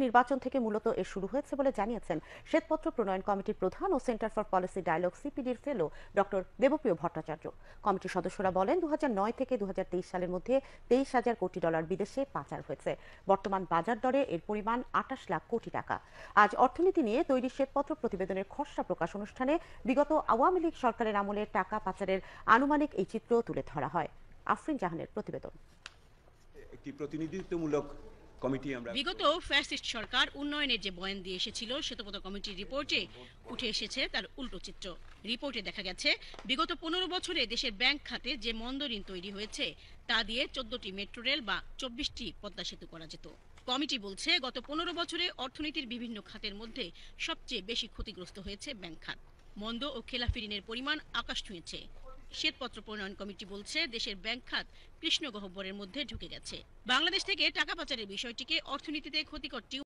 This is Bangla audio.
নির্বাচন থেকে মূলত এর শুরু হয়েছে বলে জানিয়েছেন শ্বেতপত্র প্রণয়ন কমিটির প্রধান ও সেন্টার ফর পলিসি ডায়ালগ সিপিডির ফেলো ডক্টর দেবপ্রিয় ভট্টাচার্য। কমিটির সদস্যরা বলেন 2009 থেকে 2023 সালের মধ্যে 23,000 কোটি ডলার বিদেশে পাচার হয়েছে। বর্তমান বাজার দরে এর পরিমাণ 28 লাখ কোটি টাকা। আজ অর্থনীতি নিয়ে তৈরি শ্বেতপত্র প্রতিবেদনের খসড়া প্রকাশ অনুষ্ঠানে বিগত আওয়ামী লীগ সরকারের আমলে টাকা পাচারের আনুমানিক এই চিত্র তুলে ধরা হয়। আফরিন জাহানের প্রতিবেদন। একটি প্রতিনিধিত্বমূলক কমিটি আমরা বিগত ফ্যাসিস্ট সরকার উন্নয়নের যে বয়ান দিয়ে এসেছিল শ্বেতপত্র কমিটির রিপোর্টে উঠে এসেছে তার উল্টো চিত্র। রিপোর্টে দেখা গেছে বিগত 15 বছরে দেশের ব্যাংক খাতে যে মন্দ ঋণ তৈরি হয়েছে তা দিয়ে 14টি মেট্রো রেল বা 24টি পদ্মা সেতু করা যেত। কমিটি বলছে গত 15 বছরে অর্থনীতির বিভিন্ন খাতের মধ্যে সবচেয়ে বেশি ক্ষতিগ্রস্ত হয়েছে ব্যাংক খাত। মন্দ ও খেলাফি ঋণের পরিমাণ আকাশ ছুঁয়েছে। শ্বেতপত্র প্রণয়ন কমিটি বলছে দেশের ব্যাংক খাত কৃষ্ণ গহ্বরের মধ্যে ঢুকে গেছে। বাংলাদেশ থেকে টাকা পাচারের বিষয়টিকে অর্থনীতিতে ক্ষতিকর